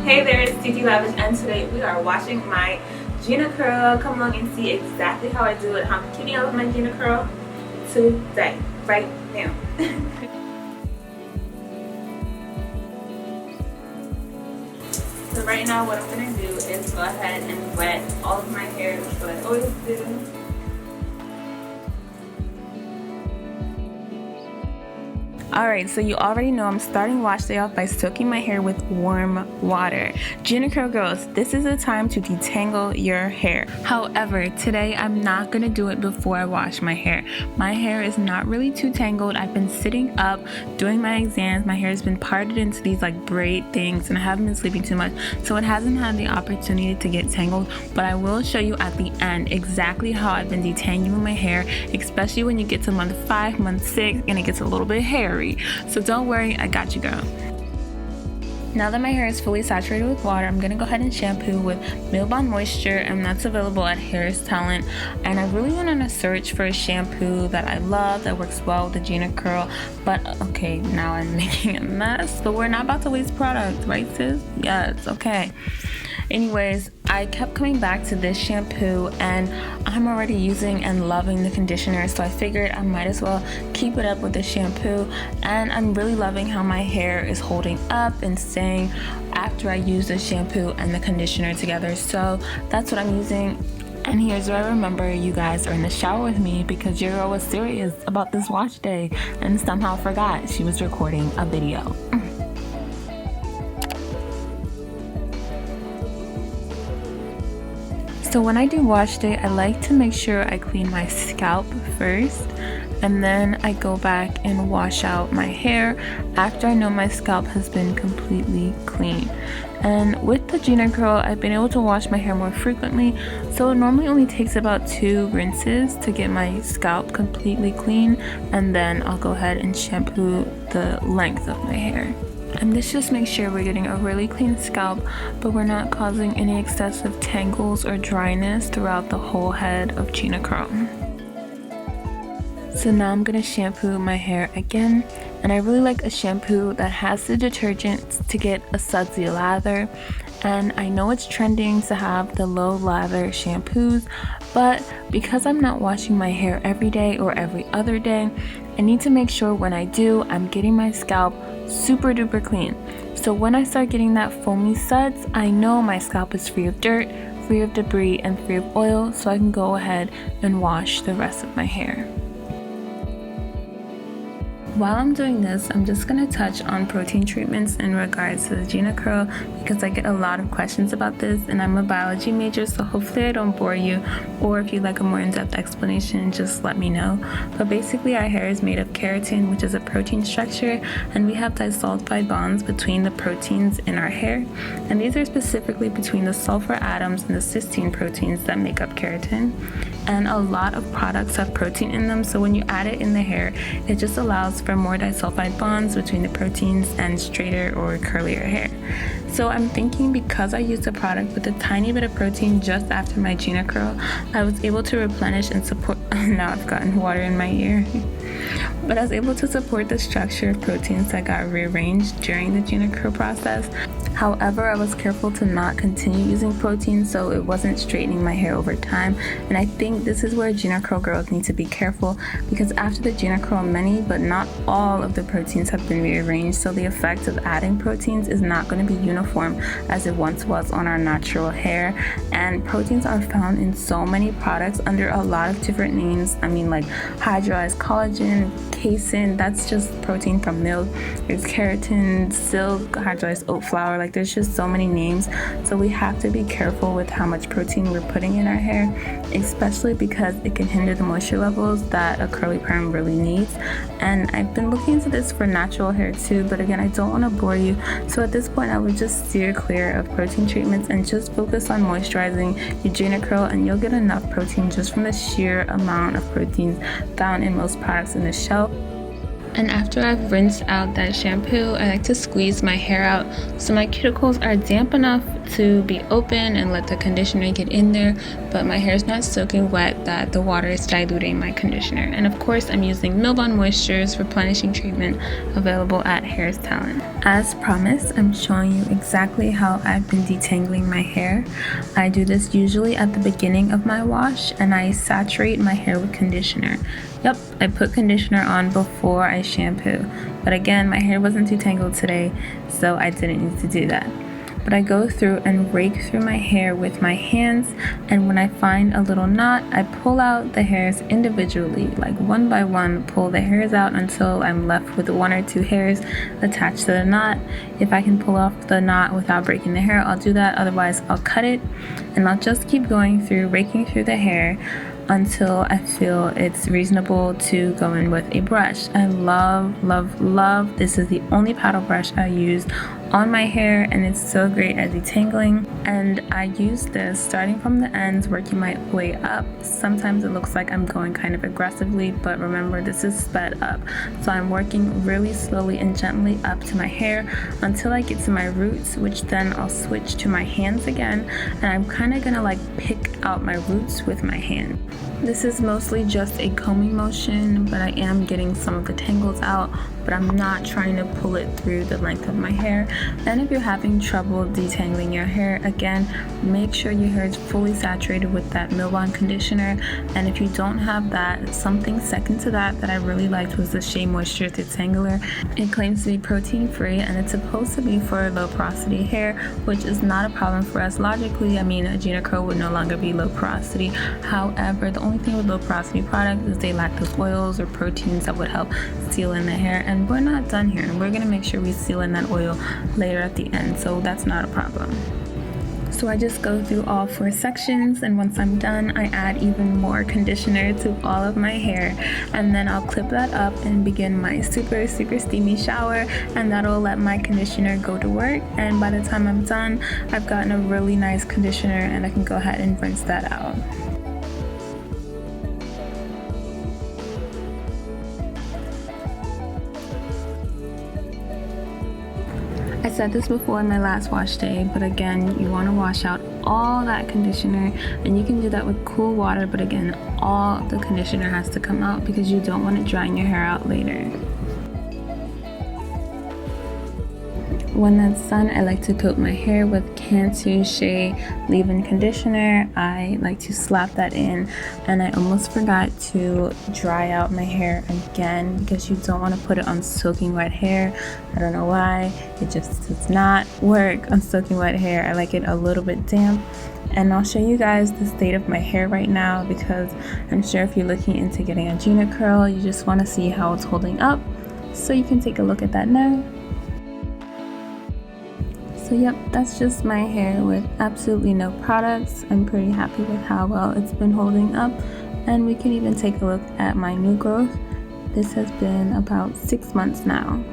Hey there, it's Titi, Lavish, and today we are washing my GinaCurl. Come along and see exactly how I do it. I'm keeping up with my GinaCurl today, right now. So right now what I'm going to do is go ahead and wet all of my hair, which is what I always do. Alright, so you already know I'm starting wash day off by soaking my hair with warm water. GinaCurl girls, this is the time to detangle your hair. However, today I'm not going to do it before I wash my hair. My hair is not really too tangled. I've been sitting up doing my exams. My hair has been parted into these like braid things and I haven't been sleeping too much. So it hasn't had the opportunity to get tangled, but I will show you at the end exactly how I've been detangling my hair, especially when you get to month 5, month 6, and it gets a little bit hairy. So don't worry, I got you, girl. Now that my hair is fully saturated with water, I'm going to go ahead and shampoo with Milk Bond Moisture, and that's available at SALON. And I really went on a search for a shampoo that I love, that works well with the GinaCurl. But okay, now I'm making a mess. But we're not about to waste product, right sis? Yes, okay. Anyways, I kept coming back to this shampoo and I'm already using and loving the conditioner, so I figured I might as well keep it up with the shampoo. And I'm really loving how my hair is holding up and staying after I use the shampoo and the conditioner together. So that's what I'm using. And here's where I remember you guys are in the shower with me because your girl was serious about this wash day and somehow forgot she was recording a video. So when I do wash day, I like to make sure I clean my scalp first, and then I go back and wash out my hair after I know my scalp has been completely clean. And with the GinaCurl, I've been able to wash my hair more frequently, so it normally only takes about 2 rinses to get my scalp completely clean, and then I'll go ahead and shampoo the length of my hair. And this just makes sure we're getting a really clean scalp, but we're not causing any excessive tangles or dryness throughout the whole head of GinaCurl. So now I'm going to shampoo my hair again, and I really like a shampoo that has the detergent to get a sudsy lather. And I know it's trending to have the low lather shampoos, but because I'm not washing my hair every day or every other day, I need to make sure when I do, I'm getting my scalp super duper clean. So when I start getting that foamy suds, I know my scalp is free of dirt, free of debris, and free of oil, so I can go ahead and wash the rest of my hair. While I'm doing this, I'm just going to touch on protein treatments in regards to the GinaCurl because I get a lot of questions about this, and I'm a biology major, so hopefully I don't bore you, or if you'd like a more in-depth explanation, just let me know. But basically our hair is made of keratin, which is a protein structure, and we have disulfide bonds between the proteins in our hair, and these are specifically between the sulfur atoms and the cysteine proteins that make up keratin. And a lot of products have protein in them, so when you add it in the hair, it just allows for more disulfide bonds between the proteins and straighter or curlier hair. So I'm thinking because I used a product with a tiny bit of protein just after my GinaCurl, I was able to replenish and support. Now I've gotten water in my ear. But I was able to support the structure of proteins that got rearranged during the GinaCurl process. However, I was careful to not continue using protein so it wasn't straightening my hair over time. And I think this is where GinaCurl girls need to be careful, because after the GinaCurl, many but not all of the proteins have been rearranged, so the effect of adding proteins is not going to be uniform as it once was on our natural hair. And proteins are found in so many products under a lot of different names. I mean, like hydrolyzed collagen, casein, that's just protein from milk. There's keratin, silk, hydrolyzed oat flour, like there's just so many names. So we have to be careful with how much protein we're putting in our hair, especially because it can hinder the moisture levels that a curly perm really needs. And I've been looking into this for natural hair too, but again, I don't want to bore you. So at this point, I would just steer clear of protein treatments and just focus on moisturizing your GinaCurl, and you'll get enough protein just from the sheer amount of proteins found in most products in the shelf. And after I've rinsed out that shampoo, I like to squeeze my hair out so my cuticles are damp enough to be open and let the conditioner get in there, but my hair is not soaking wet that the water is diluting my conditioner. And of course, I'm using Milk Bond Moisture's replenishing treatment available at SALON. As promised, I'm showing you exactly how I've been detangling my hair. I do this usually at the beginning of my wash, and I saturate my hair with conditioner. Yep, I put conditioner on before I shampoo, but again, my hair wasn't too tangled today, so I didn't need to do that. But I go through and rake through my hair with my hands, and when I find a little knot, I pull out the hairs individually, like one by one, pull the hairs out until I'm left with 1 or 2 hairs attached to the knot. If I can pull off the knot without breaking the hair, I'll do that, otherwise I'll cut it, and I'll just keep going through, raking through the hair until I feel it's reasonable to go in with a brush. I love, this is the only paddle brush I use on my hair, and it's so great at detangling. And I use this starting from the ends, working my way up. Sometimes it looks like I'm going kind of aggressively, but remember, this is sped up. So I'm working really slowly and gently up to my hair until I get to my roots, which then I'll switch to my hands again, and I'm kind of gonna like pick out my roots with my hand. This is mostly just a combing motion, but I am getting some of the tangles out, but I'm not trying to pull it through the length of my hair. And if you're having trouble detangling your hair, again, make sure your hair is fully saturated with that Milk Bond conditioner. And if you don't have that, something second to that I really liked was the Shea Moisture Detangler. It claims to be protein free, and it's supposed to be for low porosity hair, which is not a problem for us logically. I mean, a GinaCurl would no longer be low porosity. However, the only thing with low porosity products is they lack those oils or proteins that would help seal in the hair, and we're not done here. We're gonna make sure we seal in that oil later at the end, so that's not a problem. So I just go through all 4 sections, and once I'm done, I add even more conditioner to all of my hair, and then I'll clip that up and begin my super steamy shower, and that'll let my conditioner go to work. And by the time I'm done, I've gotten a really nice conditioner, and I can go ahead and rinse that out. I said this before in my last wash day, but again, you want to wash out all that conditioner, and you can do that with cool water, but again, all the conditioner has to come out because you don't want it drying your hair out later. When that's done, I like to coat my hair with Cantu Shea leave-in conditioner. I like to slap that in, and I almost forgot to dry out my hair again because you don't want to put it on soaking wet hair. I don't know why, it just does not work on soaking wet hair. I like it a little bit damp. And I'll show you guys the state of my hair right now, because I'm sure if you're looking into getting a GinaCurl, you just want to see how it's holding up. So you can take a look at that now. So yep, that's just my hair with absolutely no products. I'm pretty happy with how well it's been holding up, and we can even take a look at my new growth. This has been about 6 months now.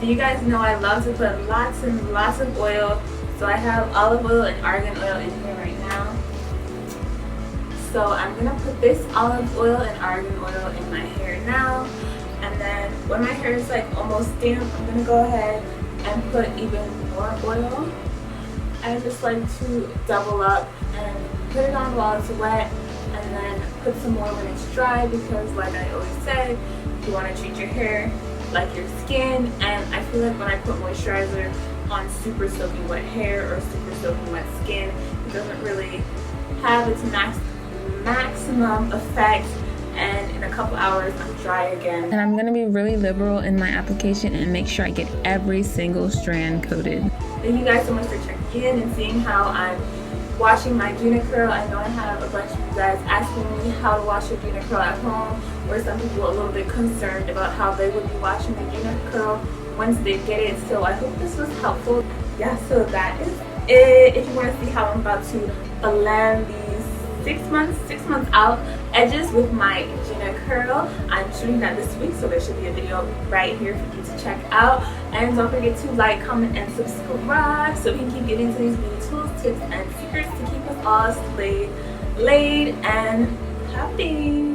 You guys know I love to put lots and lots of oil, so I have olive oil and argan oil in here right now. So I'm gonna put this olive oil and argan oil in my hair now, and then when my hair is like almost damp, I'm gonna go ahead and put even more oil. I just like to double up and put it on while it's wet, and then put some more when it's dry, because like I always say, you want to treat your hair like your skin. And I feel like when I put moisturizer on super soaking wet hair or super soaking wet skin, it doesn't really have its maximum effect, and in a couple hours I'm dry again. And I'm gonna be really liberal in my application and make sure I get every single strand coated. Thank you guys so much for checking in and seeing how I'm washing my GinaCurl. I know I have a bunch of you guys asking me how to wash your GinaCurl at home, or some people are a little bit concerned about how they would be washing the GinaCurl once they get it. So I hope this was helpful. Yeah, so that is it. If you want to see how I'm about to blend these 6 months out edges with my GinaCurl, I'm shooting that this week, so there should be a video right here for you to check out. And don't forget to like, comment, and subscribe so we can keep getting into these beauty tools, tips, and secrets to keep us all laid and happy.